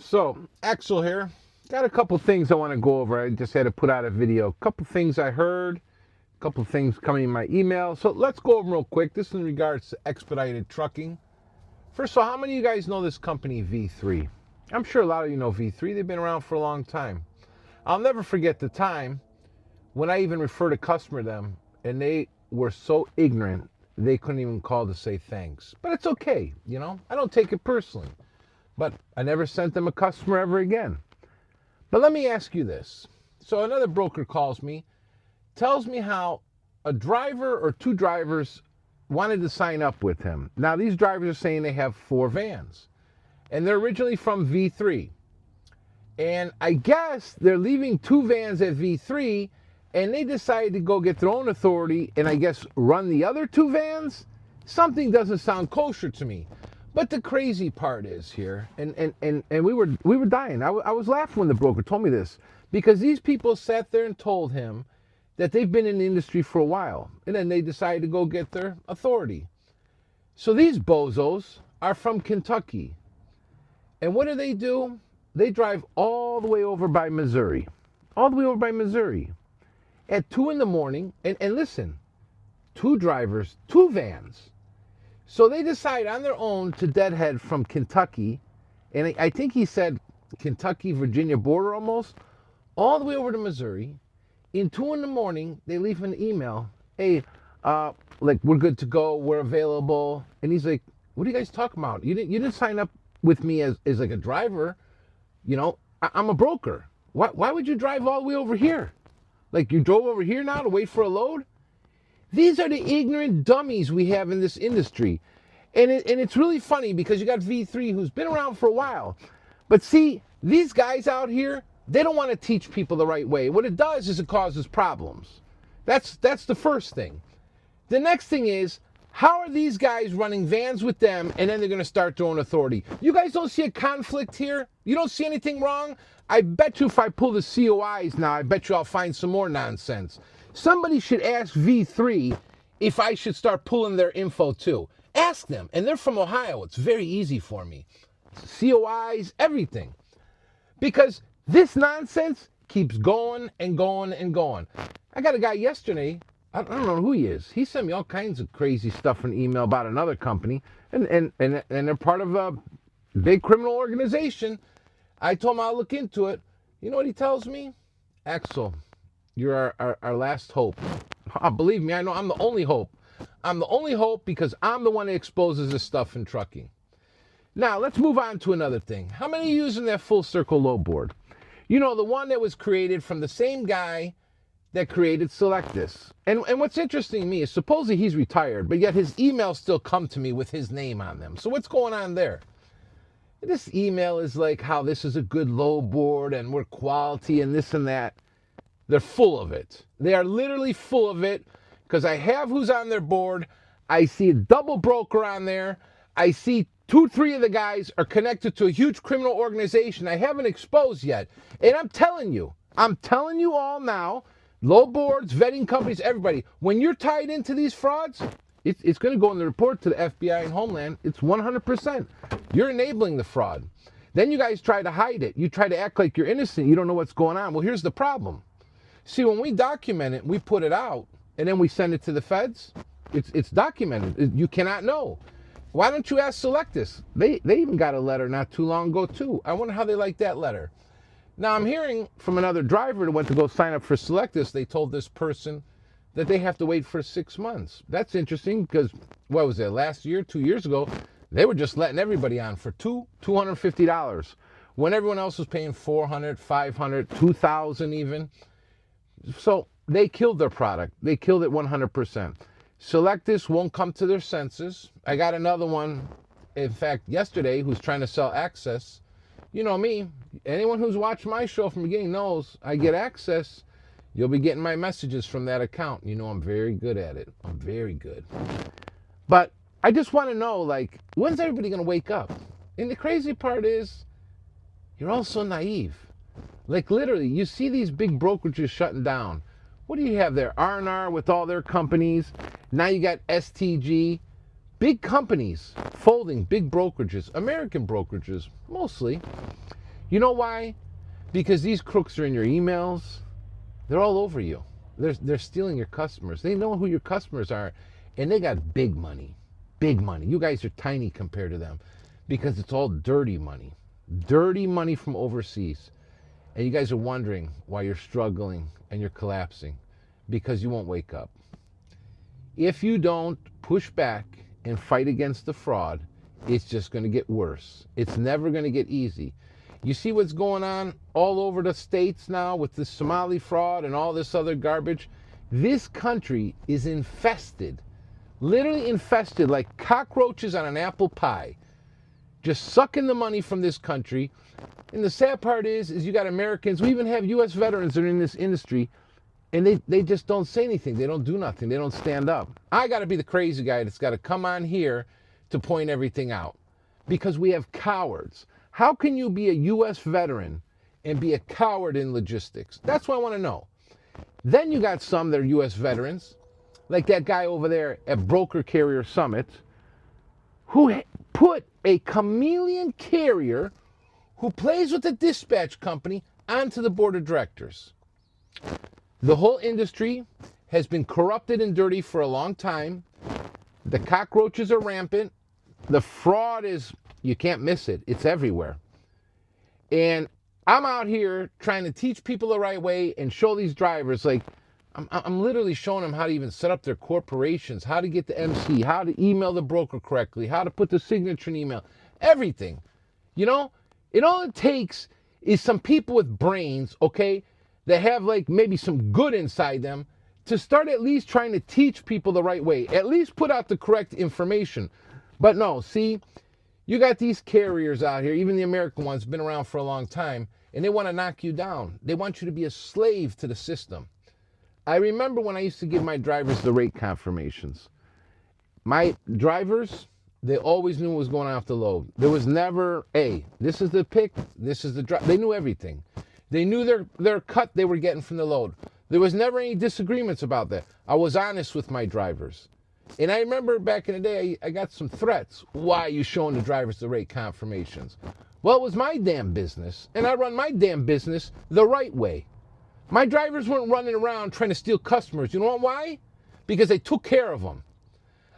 So, Axel here. Got a couple things I want to go over. I just had to put out a video. A couple things I heard, a couple things coming in my email. So, let's go over them real quick. This is in regards to expedited trucking. First of all, how many of you guys know this company, V3? I'm sure a lot of you know V3. They've been around for a long time. I'll never forget the time when I even referred a customer to them, and they were so ignorant, they couldn't even call to say thanks. But it's okay, I don't take it personally. But I never sent them a customer ever again. But let me ask you this. So another broker calls me, tells me how a driver or two drivers wanted to sign up with him. Now these drivers are saying they have 4 vans, and they're originally from V3. And I guess they're leaving 2 vans at V3, and they decided to go get their own authority and I guess run the other 2 vans? Something doesn't sound kosher to me. But the crazy part is here, and we were dying. I was laughing when the broker told me this, because these people sat there and told him that they've been in the industry for a while, and then they decided to go get their authority. So these bozos are from Kentucky, and what do? They drive all the way over by Missouri, at 2 in the morning, and listen, 2 drivers, 2 vans. So they decide on their own to deadhead from Kentucky, and I think he said Kentucky, Virginia border almost, all the way over to Missouri. In 2 in the morning, they leave an email. Hey, we're good to go, we're available. And he's like, what are you guys talking about? You didn't sign up with me as like a driver. I'm a broker. Why would you drive all the way over here? Like you drove over here now to wait for a load? These are the ignorant dummies we have in this industry. And it's really funny because you got V3 who's been around for a while. But see, these guys out here, they don't want to teach people the right way. What it does is it causes problems. That's the first thing. The next thing is, how are these guys running vans with them and then they're going to start their own authority? You guys don't see a conflict here? You don't see anything wrong? I bet you if I pull the COIs now, I bet you I'll find some more nonsense. Somebody should ask V3 if I should start pulling their info too. Ask them. And they're from Ohio. It's very easy for me. COIs, everything. Because this nonsense keeps going and going and going. I got a guy yesterday, I don't know who he is. He sent me all kinds of crazy stuff in email about another company. And they're part of a big criminal organization. I told him I'll look into it. You know what he tells me? Axel, you're our last hope. Believe me, I know I'm the only hope. I'm the only hope because I'm the one that exposes this stuff in trucking. Now, let's move on to another thing. How many are using that full circle load board? The one that was created from the same guy that created Select This. And what's interesting to me is supposedly he's retired, but yet his emails still come to me with his name on them. So what's going on there? This email is like how this is a good load board and we're quality and this and that. They're full of it. They are literally full of it because I have who's on their board. I see a double broker on there. I see 2-3 of the guys are connected to a huge criminal organization I haven't exposed yet. And I'm telling you all now, load boards, vetting companies, everybody, when you're tied into these frauds, it's going to go in the report to the FBI and Homeland. It's 100%. You're enabling the fraud. Then you guys try to hide it. You try to act like you're innocent. You don't know what's going on. Well, here's the problem. See, when we document it, we put it out, and then we send it to the feds, it's documented. You cannot know. Why don't you ask Select This? They even got a letter not too long ago, too. I wonder how they like that letter. Now, I'm hearing from another driver that went to go sign up for Select This. They told this person that they have to wait for 6 months. That's interesting because, what was it, last year, 2 years ago, they were just letting everybody on for $250 when everyone else was paying $400, $500, $2,000 even. So they killed their product. They killed it 100%. Select This won't come to their senses. I got another one, in fact, yesterday, who's trying to sell access. You know me. Anyone who's watched my show from the beginning knows I get access. You'll be getting my messages from that account. I'm very good at it. I'm very good. But I just want to know, when's everybody going to wake up? And the crazy part is, you're all so naive. Literally, you see these big brokerages shutting down. What do you have there? R&R with all their companies. Now you got STG. Big companies folding, big brokerages, American brokerages, mostly. You know why? Because these crooks are in your emails. They're all over you. They're stealing your customers. They know who your customers are, and they got big money. Big money. You guys are tiny compared to them because it's all dirty money. Dirty money from overseas. And you guys are wondering why you're struggling and you're collapsing because you won't wake up. If you don't push back and fight against the fraud, it's just going to get worse. It's never going to get easy. You see what's going on all over the states now with the Somali fraud and all this other garbage? This country is infested, literally infested like cockroaches on an apple pie, just sucking the money from this country. And the sad part is you got Americans, we even have U.S. veterans that are in this industry, and they just don't say anything. They don't do nothing. They don't stand up. I got to be the crazy guy that's got to come on here to point everything out because we have cowards. How can you be a U.S. veteran and be a coward in logistics? That's what I want to know. Then you got some that are U.S. veterans, like that guy over there at Broker Carrier Summit, who put a chameleon carrier who plays with the dispatch company onto the board of directors. The whole industry has been corrupted and dirty for a long time. The cockroaches are rampant. The fraud is, you can't miss it. It's everywhere. And I'm out here trying to teach people the right way and show these drivers, like, I'm literally showing them how to even set up their corporations, how to get the MC, how to email the broker correctly, how to put the signature in email, everything. You know, all it takes is some people with brains, okay, that have like maybe some good inside them to start at least trying to teach people the right way, at least put out the correct information. But no, see, you got these carriers out here, even the American ones, been around for a long time, and they want to knock you down. They want you to be a slave to the system. I remember when I used to give my drivers the rate confirmations. My drivers, they always knew what was going on off the load. There was never, hey, this is the pick, this is the drive. They knew everything. They knew their cut they were getting from the load. There was never any disagreements about that. I was honest with my drivers. And I remember back in the day, I got some threats. Why are you showing the drivers the rate confirmations? Well, it was my damn business, and I run my damn business the right way. My drivers weren't running around trying to steal customers. You know why? Because they took care of them.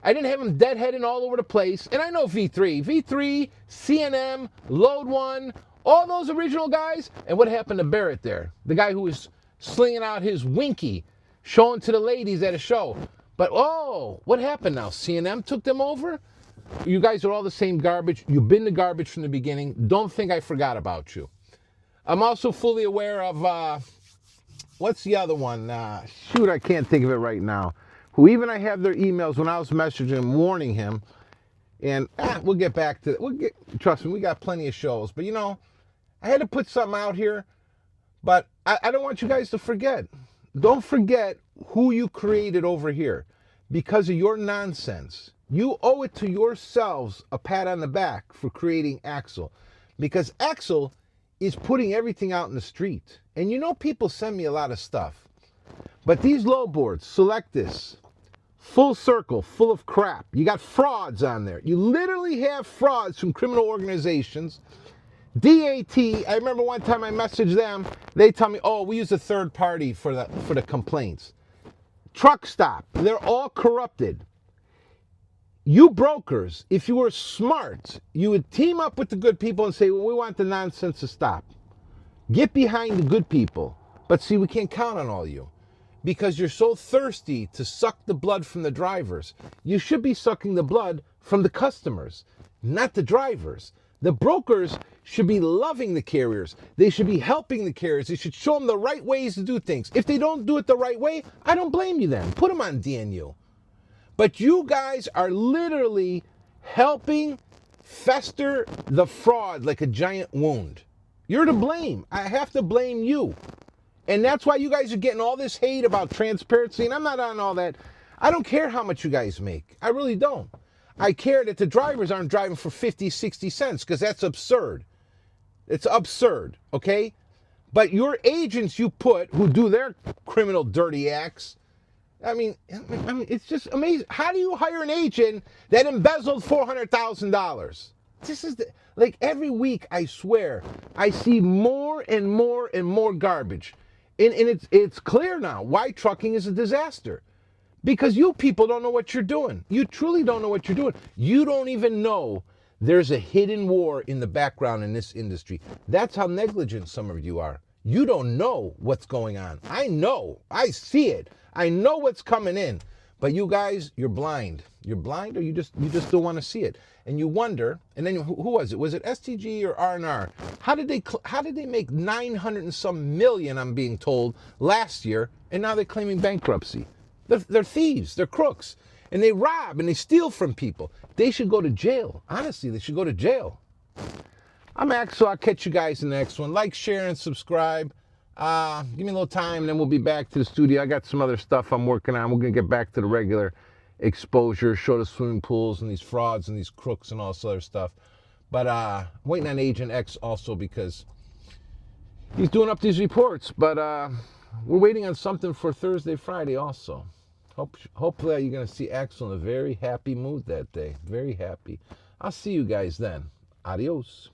I didn't have them deadheading all over the place. And I know V3, CNM, Load One, all those original guys. And what happened to Barrett there? The guy who was slinging out his Winky, showing to the ladies at a show. But, oh, what happened now? CNM took them over? You guys are all the same garbage. You've been the garbage from the beginning. Don't think I forgot about you. I'm also fully aware of, what's the other one? Shoot, I can't think of it right now. Who even I have their emails when I was messaging him, warning him. And we'll get back to it. Trust me, we got plenty of shows. But, you know, I had to put something out here. But I don't want you guys to forget. Don't forget who you created over here because of your nonsense. You owe it to yourselves a pat on the back for creating Axel, because Axel is putting everything out in the street. And you know, people send me a lot of stuff, but these load boards, select this, full circle, full of crap. You got frauds on there. You literally have frauds from criminal organizations. DAT, I remember one time I messaged them, they tell me, oh, we use a third party for the complaints. Truck stop, they're all corrupted. You brokers, if you were smart, you would team up with the good people and say, well, we want the nonsense to stop. Get behind the good people. But see, we can't count on all you because you're so thirsty to suck the blood from the drivers. You should be sucking the blood from the customers, not the drivers. The brokers should be loving the carriers. They should be helping the carriers. They should show them the right ways to do things. If they don't do it the right way, I don't blame you then. Put them on DNU. But you guys are literally helping fester the fraud like a giant wound. You're to blame. I have to blame you. And that's why you guys are getting all this hate about transparency. And I'm not on all that. I don't care how much you guys make. I really don't. I care that the drivers aren't driving for 50, 60 cents because that's absurd. It's absurd, okay? But your agents you put who do their criminal dirty acts, I mean, it's just amazing. How do you hire an agent that embezzled $400,000? This is like every week, I swear, I see more and more and more garbage. And it's clear now why trucking is a disaster. Because you people don't know what you're doing. You truly don't know what you're doing. You don't even know there's a hidden war in the background in this industry. That's how negligent some of you are. You don't know what's going on. I know. I see it. I know what's coming in. But you guys, you're blind. You're blind, or you just don't want to see it. And you wonder, and then who was it? Was it STG or R&R? How did they make 900 and some million, I'm being told, last year, and now they're claiming bankruptcy? They're thieves, they're crooks, and they rob and they steal from people. They should go to jail. Honestly, they should go to jail. I'm Axel. I'll catch you guys in the next one. Like, share, and subscribe. Give me a little time, and then we'll be back to the studio. I got some other stuff I'm working on. We're going to get back to the regular exposure, show the swimming pools and these frauds and these crooks and all this other stuff. But I'm waiting on Agent X also because he's doing up these reports. But we're waiting on something for Thursday, Friday also. Hopefully you're going to see Axel in a very happy mood that day. Very happy. I'll see you guys then. Adios.